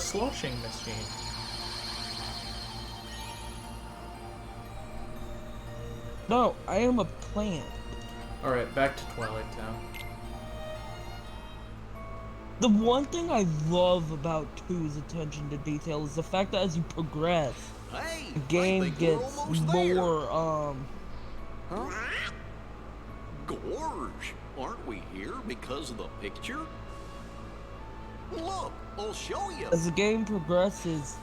sloshing machine. No, I am a plant. Alright, back to Twilight Town. The one thing I love about 2's attention to detail is the fact that as you progress, the game gets more, Huh? Gorge, aren't we here because of the picture? Look, I'll show you. as the game progresses,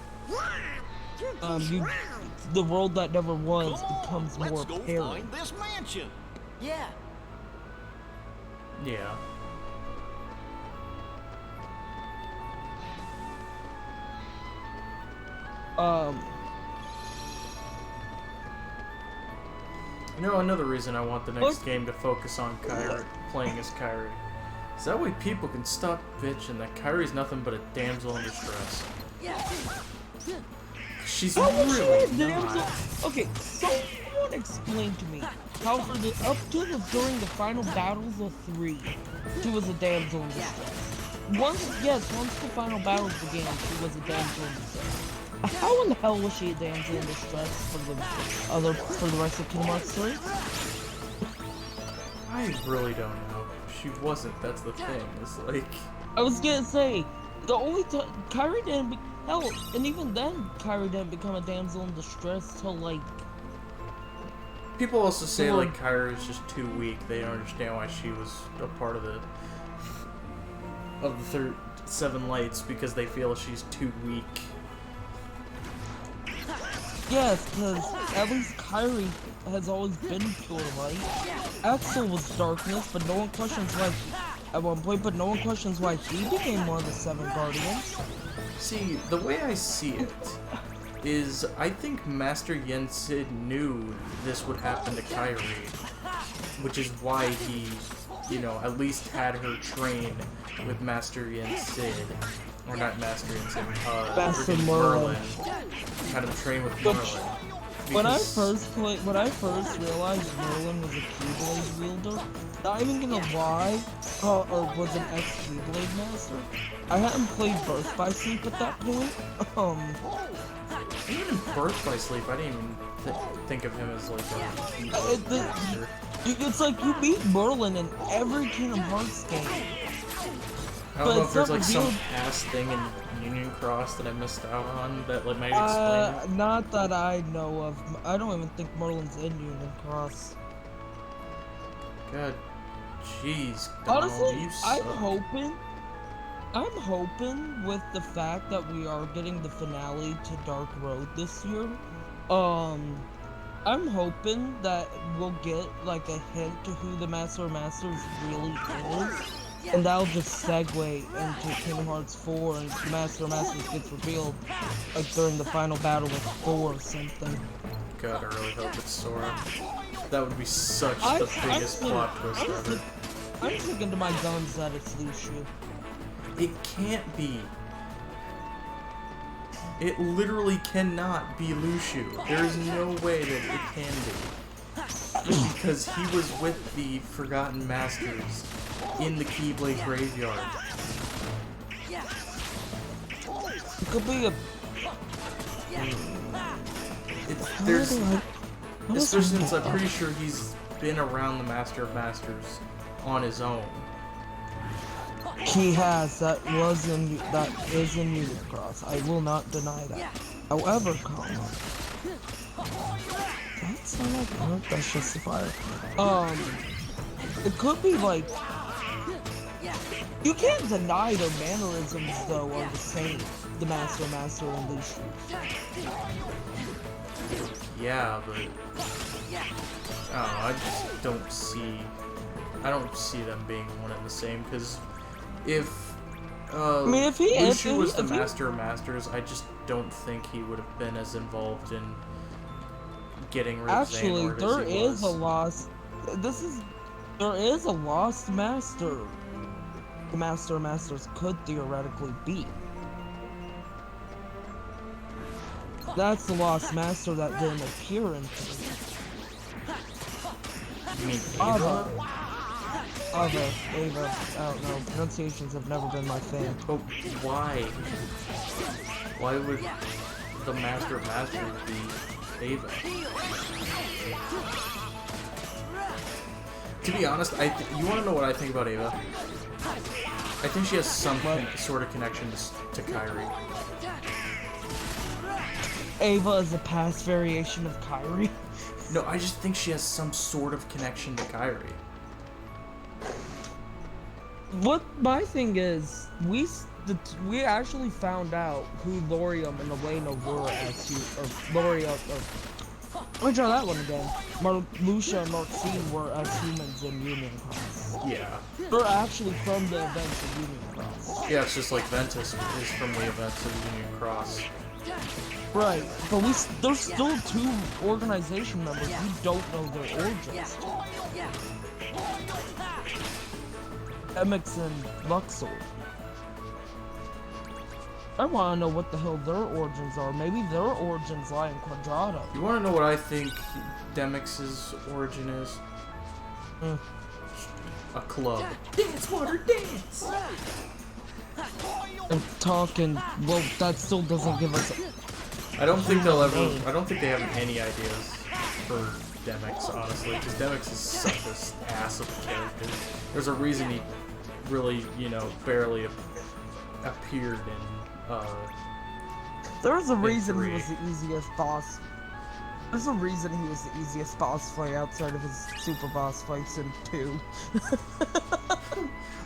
the world that never was becomes more Let's go apparent. find this mansion. Yeah. Yeah. You know, another reason I want the next game to focus on Kyrie, playing as Kyrie. Is that way people can stop bitching that Kyrie's nothing but a damsel in distress. She's really not. Okay, someone explain to me how for the during the final battles of 3, she was a damsel in distress. Once the final battles began, she was a damsel in distress. How in the hell was she a damsel in distress for the rest of Kingdom Hearts 3? I really don't know. She wasn't, that's the thing. It's like... I was gonna say, the only time Kyrie didn't hell, and even then Kyrie didn't become a damsel in distress till like... People also say like Kyrie is just too weak. They don't understand why she was a part of the Seven Lights because they feel she's too weak. Yes, because at least Kyrie has always been pure light. Axel was darkness, but no one questions why at one point, but no one questions why he became one of the 7 Guardians. See, the way I see it is I think Master Yen Sid knew this would happen to Kyrie, which is why he, you know, at least had her train with Master Yen Sid. Or not Master Yen Sid, Master Merlin. Had him train with Merlin. When I first realized Merlin was a Keyblade wielder, not even gonna lie, or was an ex-Keyblade master, I hadn't played Birth by Sleep at that point. Even in Birth by Sleep, I didn't even think of him as like a Keyblade master. It's like you meet Merlin in every Kingdom Hearts game. I don't know if there's like some past thing in Union Cross that I missed out on that like might explain it. Not that I know of. I don't even think Merlin's in Union Cross. God, jeez, Donald, honestly, you I'm suck. hoping with the fact that we are getting the finale to Dark Road this year, I'm hoping that we'll get like a hint to who the Master of Masters really is. And that'll just segue into Kingdom Hearts 4 and the Master of Masters gets revealed like during the final battle with 4 or something. God, I really hope it's Sora. That would be such the biggest plot twist ever. I'm sticking to my guns that it's Lucio. It can't be. It literally cannot be Lucio. There is no way that it can be. Because he was with the Forgotten Masters in the Keyblade graveyard. It could be a... Especially since I'm pretty sure he's been around the Master of Masters on his own. He has. That is in Union Cross. I will not deny that. However, that's not like art, that's just the fire. It could be like... You can't deny their mannerisms, though, are the same. The Master and Lucio. Yeah, but... I don't know, I just don't see... I don't see them being one and the same, because if... Lucio was the Master of Masters, I just don't think he would have been as involved in getting rid of Xehanort as he was. Actually, there is a lost Master. The Master of Masters could theoretically be. That's the lost Master that didn't appear in 3. You mean Ava? Ava, I don't know. Pronunciations have never been my thing. But why? Why would the Master of Masters be Ava? To be honest, you want to know what I think about Ava? I think she has some sort of connection to Kyrie. Ava is a past variation of Kyrie. No, I just think she has some sort of connection to Kyrie. What my thing is, we actually found out who Lorium and Elena were as Loria. Let me try that one again. Lucia and Maxine were as humans in Union Cross. Yeah. They're actually from the events of Union Cross. Yeah, it's just like Ventus is from the events of Union Cross. Right, but there's still two organization members we don't know their origins. Emmix and Luxor. I want to know what the hell their origins are. Maybe their origins lie in Quadrado. You want to know what I think Demix's origin is? A club. Dance, water, dance! I'm talking, well, that still doesn't give us I don't think they'll ever, I don't think they have any ideas for Demix, honestly, because Demix is such an ass of a character. There's a reason he really, barely appeared in, There's a reason he was the easiest boss. There's a reason he was the easiest boss fight outside of his super boss fights in 2.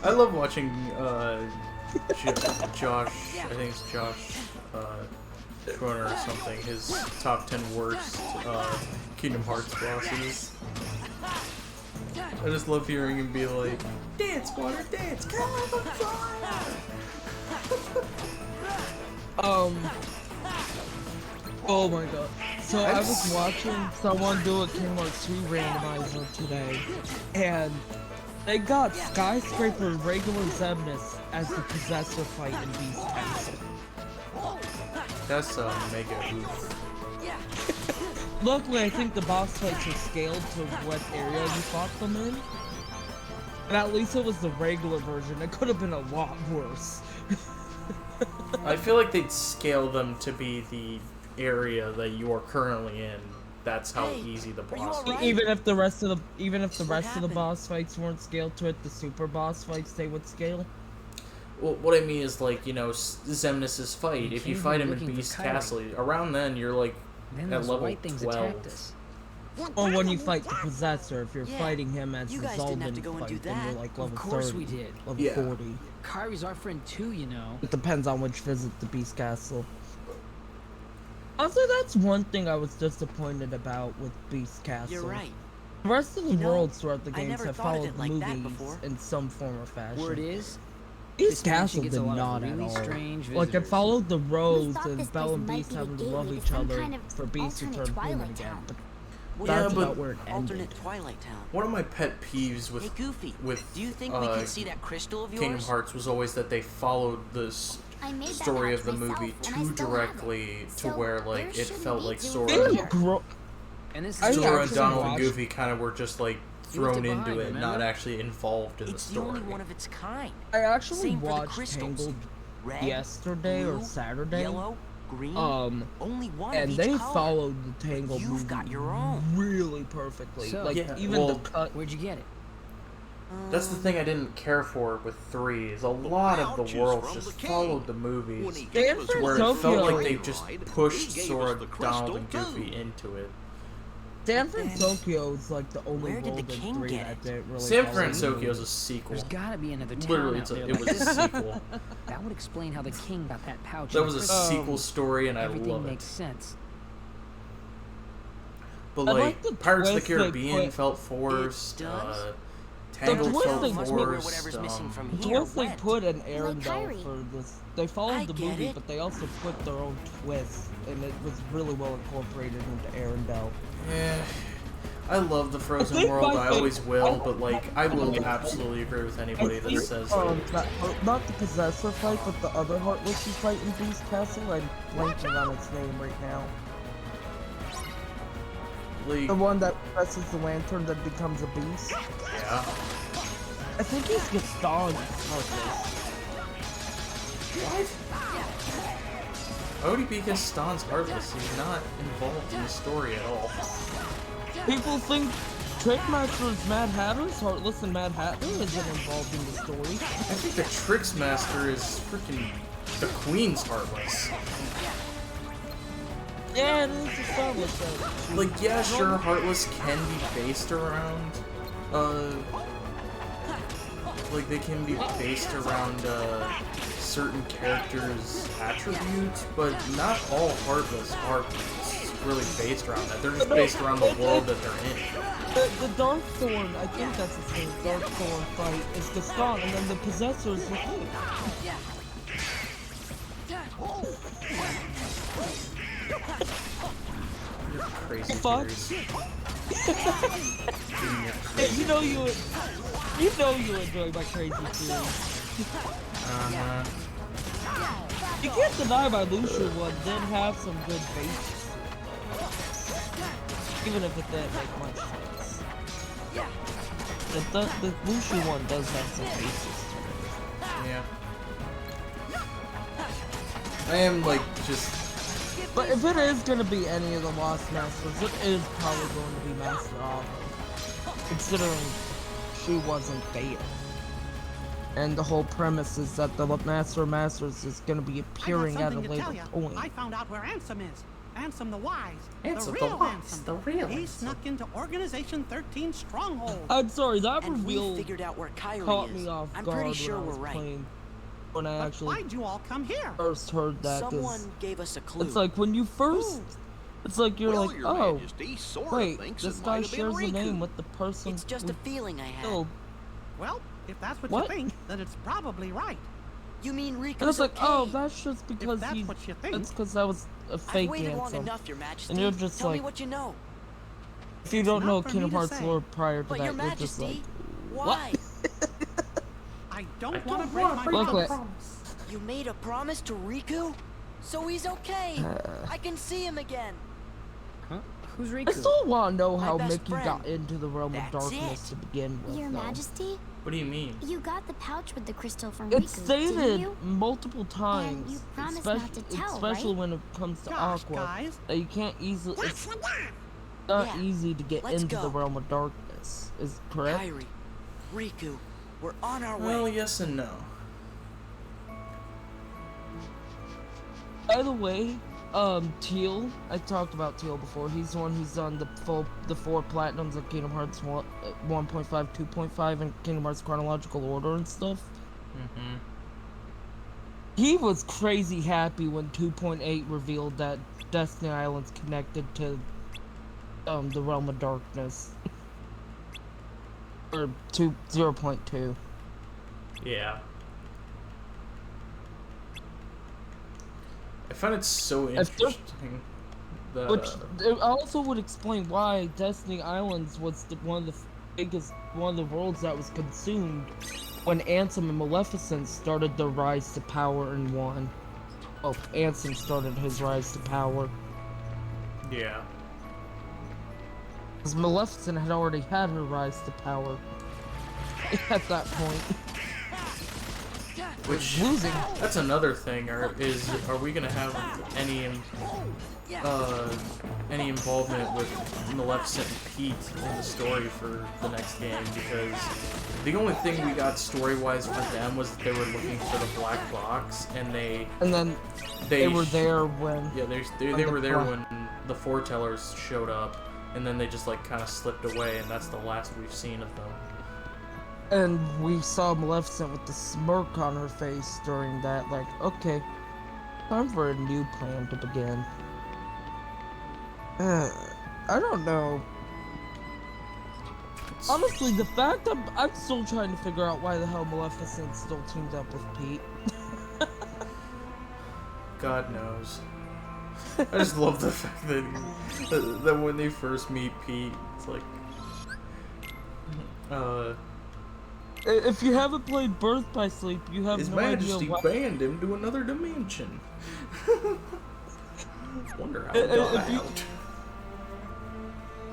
I love watching, Josh, I think it's Josh, Schroner or something, his top 10 worst, Kingdom Hearts bosses. I just love hearing him be like, dance, water, dance, come on fire! Oh my god. So I was watching someone do a Kingdom Hearts 3 randomizer today, and they got Skyscraper and regular Xemnas as the Possessor fight in Beast Castle. That's a mega oof. Luckily, I think the boss fights are scaled to what area you fought them in. And at least it was the regular version. It could have been a lot worse. I feel like they'd scale them to be the area that you are currently in. That's how easy the boss is. Even if the rest of the boss fights weren't scaled to it, the super boss fights they would scale. Well, what I mean is, like, Xemnas' fight. If you fight him in Beast Castle, around then you're like at level 12. Or when you fight the Possessor, if you're fighting him as the Zoldan fight, then you're like level 30. Of course we did. Level 40. Kyrie's our friend too, It depends on which visit the Beast Castle. Also, that's one thing I was disappointed about with Beast Castle. You're right. The rest of the worlds throughout the games have followed the movies in some form or fashion. Word is, Beast Castle did not at all. Like, it followed the roads and Belle and Beast having to love each other for Beast to turn human again. But that's about where it ended. Twilight Town. One of my pet peeves with do you think we can see that crystal of yours? Kingdom Hearts was always that they followed the story of the movie too directly to where, like, it felt like Sora and Donald and Goofy kind of were just, like, thrown into it, not actually involved in the story. It's the only one of its kind. I actually watched Tangled yesterday or Saturday. Yellow, green, only one and of they each color. followed the Tangled You've movie got your own. really perfectly. So, like, yeah, even well, the cut. Where'd you get it? That's the thing I didn't care for with 3, is a lot of the worlds just followed the movies, to where it felt like they just pushed Sora, Donald, and Goofy into it. San Francisco is like the only Where did world the in king 3 get that it? didn't really San follow Francisco the is a sequel. There's gotta be another town Literally, out there it was a sequel. That would explain how the king got that pouch. That was a sequel story, and I Everything love makes it. sense. But, I like, like the Pirates of the twist they Caribbean put- felt forced, It does? Tangled twist felt they- forced, Once they put an Arendelle Kyrie. for this, they followed I the get movie, it. but they also put their own twist, and it was really well incorporated into Arendelle. Yeah, I love the Frozen think world, my I thing- always will, but, like, I will absolutely agree with anybody that says that. Not the Possessor fight, but the other Heartless you fight in Beast Castle. I'm blanking on its name right now. Like, The one that presses the lantern that becomes a beast. yeah. I think he's Gaston's Heartless. What? Why would he be Gaston's Heartless? He's not involved in the story at all. People think Trickmaster is Mad Hatter's Heartless and Mad Hatter isn't involved in the story. I think the Tricksmaster is freaking the Queen's Heartless. Yeah, it is established that. Like, yeah, sure, Heartless can be based around, like, they can be based around, certain characters' attributes, but not all Heartless are really based around that. They're just based around the world that they're in. The Darkthorn, I think that's his name, Darkthorn fight is Gaston, and then the Possessor is the King. You're crazy. Fuck. Hey, you know you enjoy my crazy theories. You can't deny my Lucia one did have some good bases. Even if it didn't make much sense. The Lucia one does have some bases to it. Yeah. I am, like, just... But if it is gonna be any of the Lost Masters, it is probably going to be Master Ava. Considering she wasn't there. And the whole premise is that the Master of Masters is gonna be appearing at a later point. I found out where Ansem is. Ansem the Wise. Ansem the the real Wise, Ansem. the real He Ansem. snuck into Organization 13 Stronghold. I'm sorry, that And we reveal figured out where Kyrie caught is. me off I'm guard pretty sure when I we're was right. playing. When I But actually why'd you all come here? first heard that, 'cause Someone gave us a clue. it's like when you first, it's like you're Well, like, Your oh, Majesty sorta wait, thinks this it guy might have been shares a Riku. name with the person It's just we a feeling I had. killed. Well, if that's what, What? you think, then it's probably right. You mean Riku's And it's like, okay? oh, that's just because that's he's, what you think. that's because that was a I've fake waited long Ansem. enough, Your Majesty. And you're just Tell me like, what you know. if you don't not know for me Kingdom to Hearts say. lore prior to But that, Your you're just like, Majesty, why? I don't want to break my Look, promise. You made a promise to Riku? So he's okay. I can see him again. Huh? Who's I Riku? still want to know My how best Mickey friend. got into the realm of That's darkness it. to begin with. Your though. Majesty, What do you mean? you got the pouch with the crystal from It's Riku, didn't stated you? multiple times, you promised especially, not to tell, especially right? when it comes to Gosh, Aqua, guys. that you can't easily. It's not Yeah, easy to get let's into the go. realm of darkness. Is correct? Kyrie, Riku, we're on our Well, way. yes and no. By the way, Teal, I talked about Teal before. He's the one who's done the 4 platinums of Kingdom Hearts 1.5, 2.5, and Kingdom Hearts chronological order and stuff. Mm-hmm. He was crazy happy when 2.8 revealed that Destiny Island's connected to the Realm of Darkness. Or 0.2. Yeah. I find it so If there- interesting that, Which it also would explain why Destiny Islands was one of the worlds that was consumed when Ansem and Maleficent started their rise to power in 1. Well, Ansem started his rise to power. yeah. Because Maleficent had already had her rise to power at that point. Which, Losing. that's another thing, are we gonna have any involvement with Maleficent and Pete in the story for the next game? Because the only thing we got story-wise for them was that they were looking for the black box, and then they were there when... Yeah, they were there when the foretellers showed up, and then they just like kind of slipped away, and that's the last we've seen of them. And we saw Maleficent with the smirk on her face during that, like, okay, time for a new plan to begin. I don't know. Honestly, the fact that I'm still trying to figure out why the hell Maleficent still teamed up with Pete. God knows. I just love the fact that when they first meet Pete, it's like, If you haven't played Birth by Sleep, you have His no Majesty idea why. banned him to another dimension. Wonder how it If got you- out.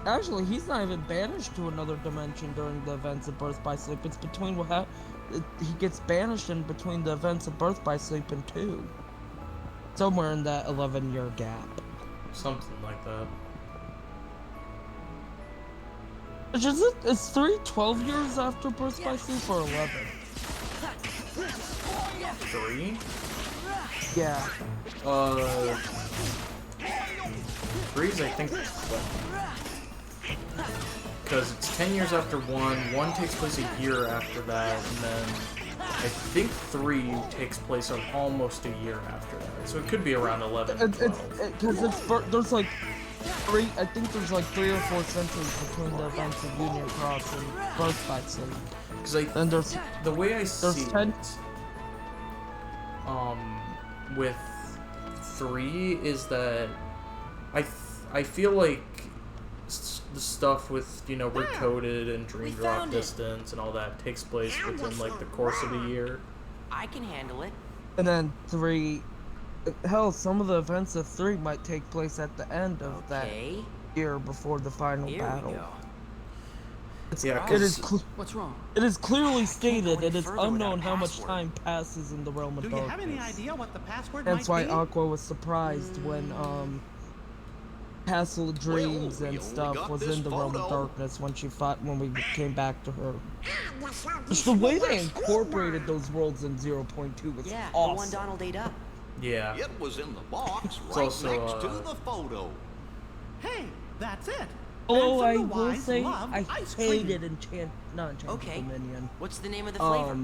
Actually, he's not even banished to another dimension during the events of Birth by Sleep. It's between he gets banished in between the events of Birth by Sleep and 2. Somewhere in that 11-year gap. Something like that. Is 3 12 years after Birth by Sleep or 11? 3? Yeah. 3's I think 12. Because it's 10 years after 1, 1 takes place a year after that, and then I think 3 takes place on almost a year after that. So it could be around 11 or 12. Because there's like 3, I think there's like 3 or 4 centuries between the events of Union Cross and Birth by Sleep. Because the way I see 10... it, with 3 is that I feel like the stuff with, you know, Recoded and Dream Drop Distance and all that takes place within like the course of a year. I can handle it. And then 3, hell, some of the events of 3 might take place at the end of that year before the final battle. What's wrong? It is clearly stated it is unknown how much time passes in the realm of darkness. Do you have any idea what the password That's might why be? Aqua was surprised when Castle of Dreams and stuff was in the realm of darkness when we came back to her. Just the way they incorporated those worlds in 0.2 was the awesome. one Donald ate up. Yeah. It was in the box right also, next to the photo. Hey, that's it. Although I Handsome the will wise say love I ice cream. hated Enchanted Dominion. What's the name of the flavor?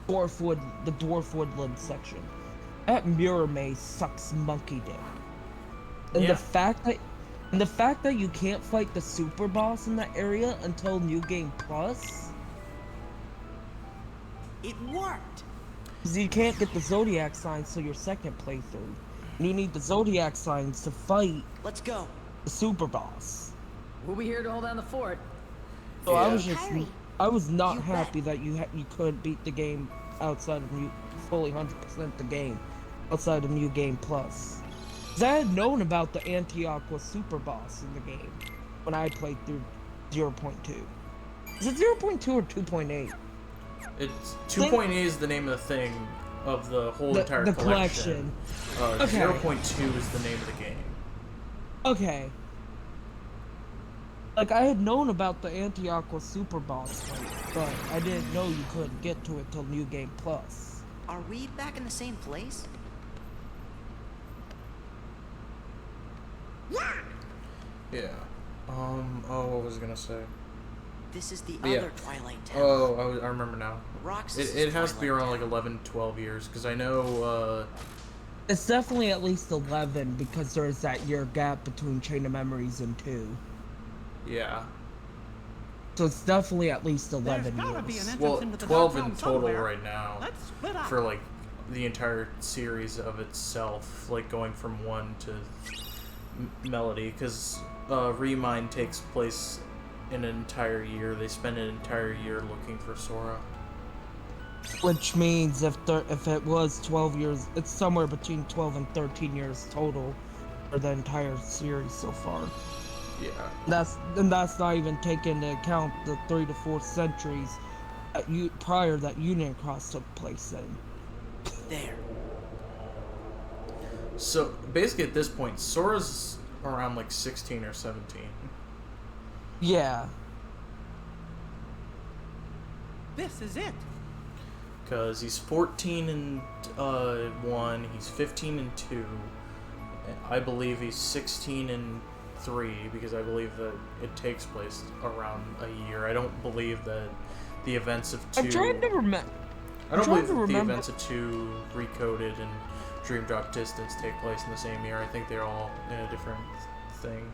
The Dwarf Woodland section. That mirror maze sucks monkey dick. And the fact that you can't fight the super boss in that area until New Game Plus. It worked. Because you can't get the Zodiac signs till your second playthrough. And you need the Zodiac signs to fight. Let's go. The super boss. We'll be here to hold down the fort. So I was not happy that you could beat the game outside of fully 100% the game outside of New Game Plus. Because I had known about the Anti-Aqua super boss in the game when I played through 0.2. Is it 0.2 or 2.8? It's 2.8 is the name of the thing of the whole entire collection. 0.2 is the name of the game. Okay. Like, I had known about the Anti-Aqua super boss fight, but I didn't know you couldn't get to it till New Game Plus. Are we back in the same place? Yeah. What was I gonna say? This is the other Twilight Town. Oh, I remember now. Roxas it has to be around like 11, 12 years, because I know, It's definitely at least 11, because there's that year gap between Chain of Memories and 2. Yeah. So it's definitely at least 11 years. Well, 12 in total somewhere. right now. Let's split up. For, like, the entire series of itself, like, going from 1 to Melody, because Remind takes place in an entire year. They spend an entire year looking for Sora. Which means if it was 12 years, it's somewhere between 12 and 13 years total for the entire series so far. Yeah. That's not even taking into account the 3 to 4 centuries prior that Union Cross took place in. There. So basically, at this point, Sora's around like 16 or 17. Yeah. This is it. Because he's 14 in 1, he's 15 in 2. I believe he's 16 in 3, because I believe that it takes place around a year. I don't believe that the events of 2... I'm trying to remember. I don't believe that the events of 2 Recoded and Dream Drop Distance take place in the same year. I think they're all in a different thing.